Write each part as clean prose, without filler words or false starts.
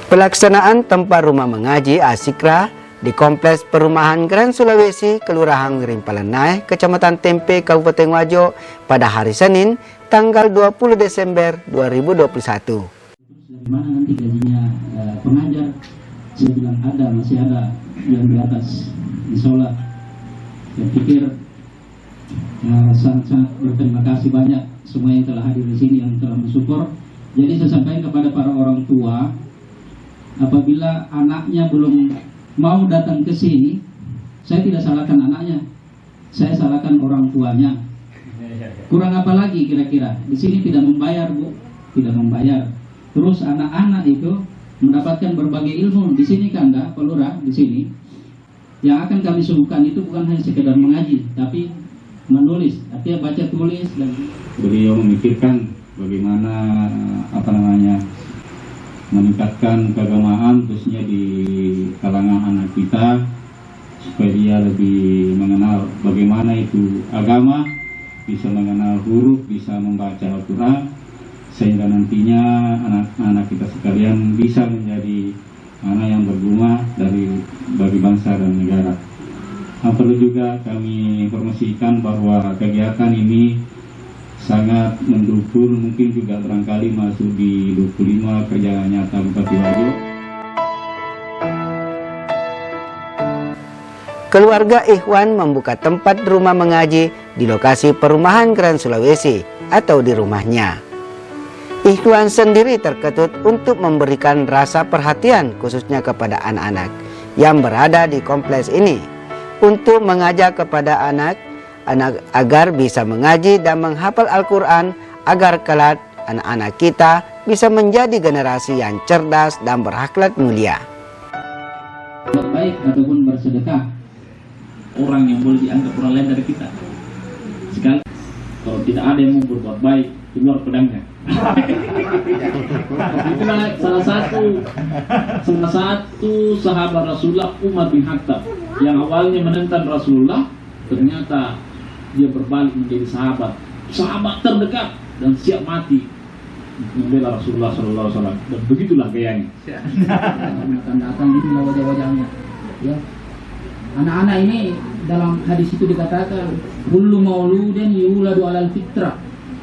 Pelaksanaan tempat rumah mengaji Asikra di Kompleks Perumahan Grand Sulawesi, Kelurahan Rimpalanai, Kecamatan Tempe, Kabupaten Wajo pada hari Senin, tanggal 20 Desember 2021. Dari mana nanti gajinya pengajar? Saya bilang masih ada yang di atas. Insyaallah. Saya pikir sangat-sangat berterima kasih banyak semua yang telah hadir di sini, yang telah mensupport. Jadi saya sampaikan kepada para orang tua, apabila anaknya belum mau datang ke sini, saya tidak salahkan anaknya, saya salahkan orang tuanya. Kurang apa lagi kira-kira? Di sini tidak membayar, Bu, tidak membayar. Terus anak-anak itu mendapatkan berbagai ilmu di sini, kan enggak, Pak Lurah, di sini. Yang akan kami suguhkan itu bukan hanya sekedar mengaji, tapi menulis, artinya baca tulis. Dan beliau memikirkan bagaimana meningkatkan keagamaan khususnya di kalangan anak kita, supaya dia lebih mengenal bagaimana itu agama, bisa mengenal huruf, bisa membaca Al-Quran, sehingga nantinya anak-anak kita sekalian bisa menjadi anak yang berguna bagi bangsa dan negara. Perlu juga kami informasikan bahwa kegiatan ini sangat mendukung, mungkin juga barangkali masuk di 25 kerja nyata Bupati Wajo. Keluarga Ikhwan membuka tempat rumah mengaji di lokasi Perumahan Grand Sulawesi atau di rumahnya. Ikhwan sendiri terketut untuk memberikan rasa perhatian khususnya kepada anak-anak yang berada di kompleks ini, untuk mengajak kepada anak agar bisa mengaji dan menghafal Al-Quran, agar kelak anak-anak kita bisa menjadi generasi yang cerdas dan berakhlak mulia. Baik ataupun bersedekah, orang yang boleh dianggap orang lain dari kita. Sekali kalau tidak ada yang mau berbuat baik, keluar pedangnya. Itulah salah satu sahabat Rasulullah, Umar bin Khattab, yang awalnya menentang Rasulullah, ternyata dia berbalik menjadi sahabat terdekat dan siap mati membela Rasulullah SAW. Dan begitulah gayanya. Datang ini wajah-wajahnya. Ya. Anak-anak ini dalam hadis itu dikatakan, kullu mauludin yuladu alal fitrah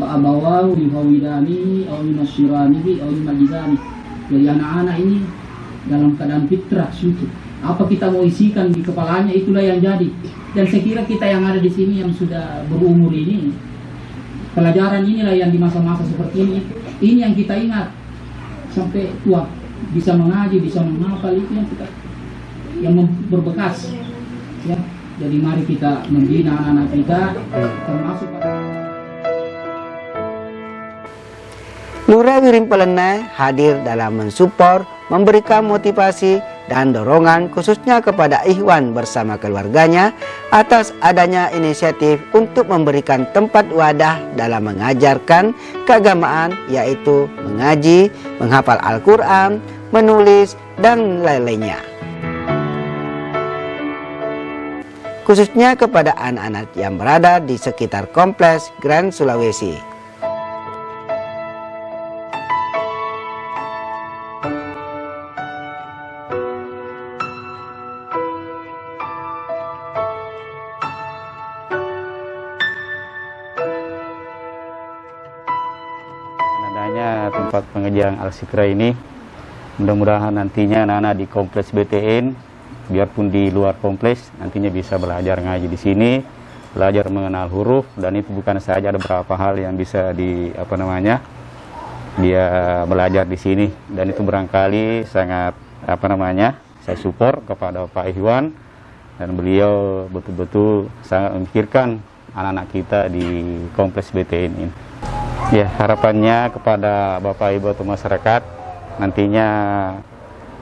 wa abawahu yuhawidani aw yunassiranihi aw yumajidani. Jadi anak-anak ini dalam keadaan fitrah suci. Apa kita mau isikan di kepalanya, itulah yang jadi. Dan saya kira kita yang ada di sini yang sudah berumur ini, pelajaran inilah yang di masa-masa seperti ini yang kita ingat sampai tua, bisa mengaji, bisa menghafal, itu yang berbekas. Ya, jadi mari kita membina anak-anak kita, termasuk Lurah Rimpalanai hadir dalam mensupport, memberikan motivasi dan dorongan khususnya kepada Ikhwan bersama keluarganya atas adanya inisiatif untuk memberikan tempat wadah dalam mengajarkan keagamaan, yaitu mengaji, menghafal Al-Quran, menulis, dan lain-lainnya. Khususnya kepada anak-anak yang berada di sekitar Kompleks Grand Sulawesi. Adanya tempat pengajian Al-Sikra ini, mudah-mudahan nantinya anak-anak di kompleks BTN, biarpun di luar kompleks, nantinya bisa belajar ngaji di sini, belajar mengenal huruf. Dan itu bukan saja, ada beberapa hal yang bisa dia belajar di sini. Dan itu barangkali sangat saya support kepada Pak Ikhwan, dan beliau betul-betul sangat memikirkan anak-anak kita di kompleks BTN ini. Ya, harapannya kepada Bapak Ibu atau masyarakat nantinya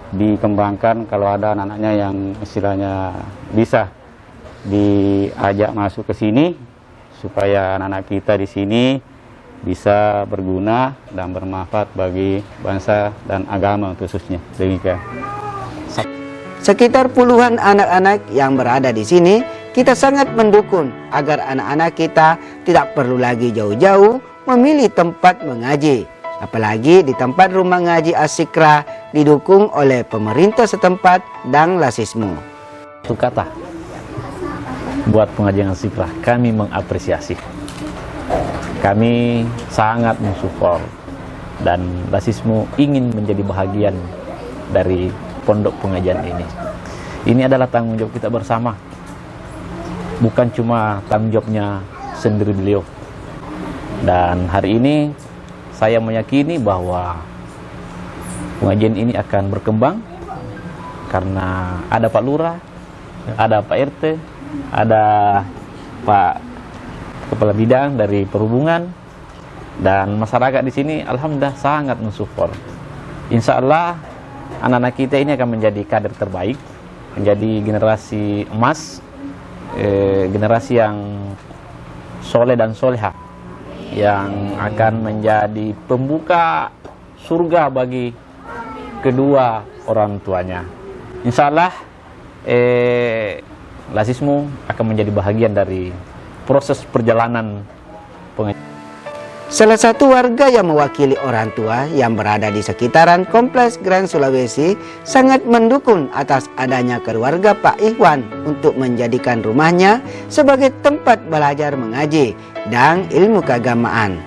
dikembangkan, kalau ada anak-anaknya yang istilahnya bisa diajak masuk ke sini, supaya anak-anak kita di sini bisa berguna dan bermanfaat bagi bangsa dan agama khususnya. Demikian. Sekitar puluhan anak-anak yang berada di sini, kita sangat mendukung agar anak-anak kita tidak perlu lagi jauh-jauh memilih tempat mengaji, apalagi di tempat rumah ngaji Asikra didukung oleh pemerintah setempat dan Lasismu. Satu kata buat pengajian Zikrah, kami mengapresiasi, kami sangat mensupport, dan Lasismu ingin menjadi bahagian dari pondok pengajian ini. Ini adalah tanggung jawab kita bersama, bukan cuma tanggung jawabnya sendiri beliau. Dan hari ini saya meyakini bahwa pengajian ini akan berkembang karena ada Pak Lurah, ada Pak RT, ada Pak Kepala Bidang dari Perhubungan, dan masyarakat di sini alhamdulillah sangat mensupport. Insya Allah anak-anak kita ini akan menjadi kader terbaik, menjadi generasi emas, generasi yang soleh dan soleha, yang akan menjadi pembuka surga bagi kedua orang tuanya. Insya Allah Lasismu akan menjadi bahagian dari proses perjalanan pengajian. Salah satu warga yang mewakili orang tua yang berada di sekitaran Kompleks Grand Sulawesi sangat mendukung atas adanya keluarga Pak Ikhwan untuk menjadikan rumahnya sebagai tempat belajar mengaji dan ilmu keagamaan.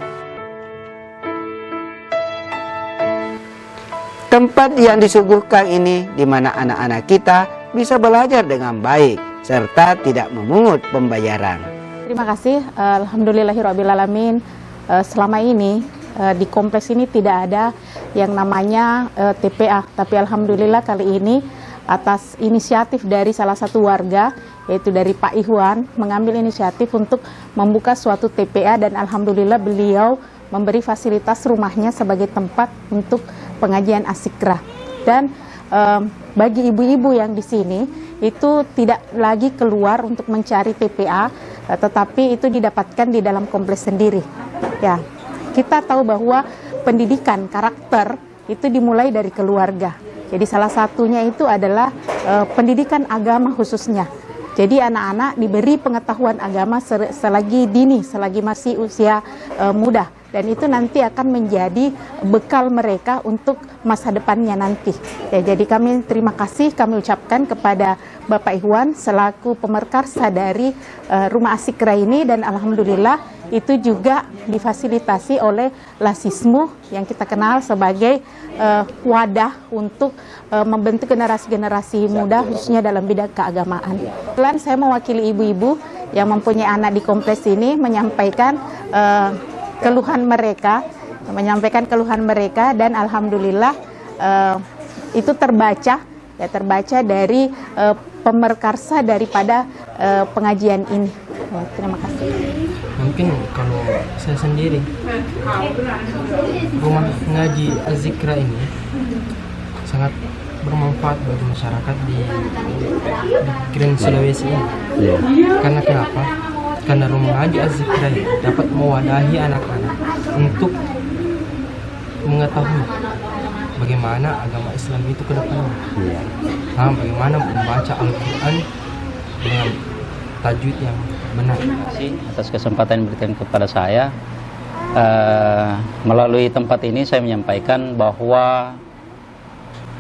Tempat yang disuguhkan ini di mana anak-anak kita bisa belajar dengan baik serta tidak memungut pembayaran. Terima kasih, alhamdulillahirrabbilalamin. Selama ini di kompleks ini tidak ada yang namanya TPA, tapi alhamdulillah kali ini atas inisiatif dari salah satu warga, yaitu dari Pak Ikhwan, mengambil inisiatif untuk membuka suatu TPA, dan alhamdulillah beliau memberi fasilitas rumahnya sebagai tempat untuk pengajian As-Zikrah. Dan bagi ibu-ibu yang di sini itu tidak lagi keluar untuk mencari TPA, tetapi itu didapatkan di dalam kompleks sendiri. Ya, kita tahu bahwa pendidikan karakter itu dimulai dari keluarga. Jadi salah satunya itu adalah pendidikan agama khususnya. Jadi anak-anak diberi pengetahuan agama selagi dini, selagi masih usia muda. Dan itu nanti akan menjadi bekal mereka untuk masa depannya nanti. Ya, jadi kami terima kasih kami ucapkan kepada Bapak Ikhwan selaku pemerkarsa dari Rumah As-Zikrah ini, dan alhamdulillah itu juga difasilitasi oleh Lasismu yang kita kenal sebagai wadah untuk membentuk generasi-generasi muda khususnya dalam bidang keagamaan. Kebetulan saya mewakili ibu-ibu yang mempunyai anak di kompleks ini menyampaikan keluhan mereka, dan alhamdulillah itu terbaca dari pemerkarsa daripada pengajian ini. Ya, terima kasih. Mungkin kalau saya sendiri, rumah ngaji Az-Zikrah ini sangat bermanfaat bagi masyarakat di Grand Sulawesi ini. Karena kenapa? Karena rumah ngaji Az-Zikrah ini dapat mewadahi anak-anak untuk mengetahui bagaimana agama Islam itu ke depannya. Bagaimana membaca Al-Quran dengan tajwid yang benar. Terima kasih atas kesempatan yang diberikan kepada saya. Melalui tempat ini saya menyampaikan bahwa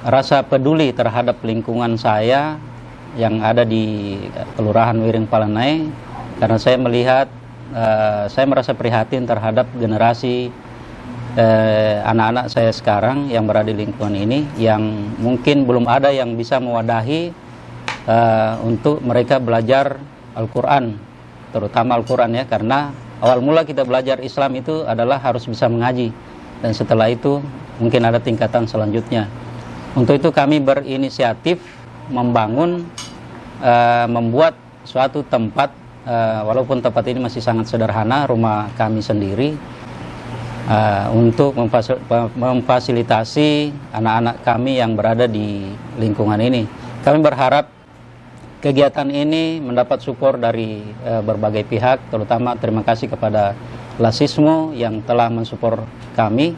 rasa peduli terhadap lingkungan saya yang ada di Kelurahan Wiring Palanai, karena saya melihat, saya merasa prihatin terhadap generasi anak-anak saya sekarang yang berada di lingkungan ini, yang mungkin belum ada yang bisa mewadahi untuk mereka belajar Al-Quran, terutama Al-Quran ya, karena awal mula kita belajar Islam itu adalah harus bisa mengaji, dan setelah itu mungkin ada tingkatan selanjutnya. Untuk itu kami berinisiatif membangun, membuat suatu tempat, walaupun tempat ini masih sangat sederhana, rumah kami sendiri, untuk memfasilitasi anak-anak kami yang berada di lingkungan ini. Kami berharap kegiatan ini mendapat support dari berbagai pihak, terutama terima kasih kepada Lasismu yang telah mensupport kami,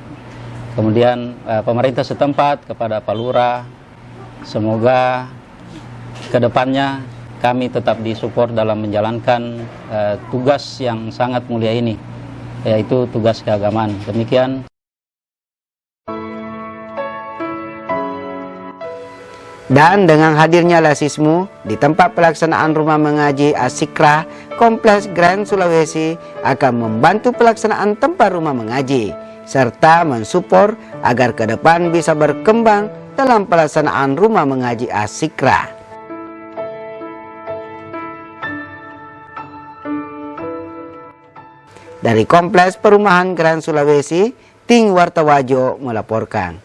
kemudian pemerintah setempat, kepada Pak Lurah. Semoga kedepannya kami tetap disupport dalam menjalankan tugas yang sangat mulia ini, yaitu tugas keagamaan. Demikian. Dan dengan hadirnya Lasismu di tempat pelaksanaan rumah mengaji Asikra Kompleks Grand Sulawesi akan membantu pelaksanaan tempat rumah mengaji serta mensupport agar ke depan bisa berkembang dalam pelaksanaan rumah mengaji Asikra. Dari Kompleks Perumahan Grand Sulawesi, Ting Wartawajo melaporkan.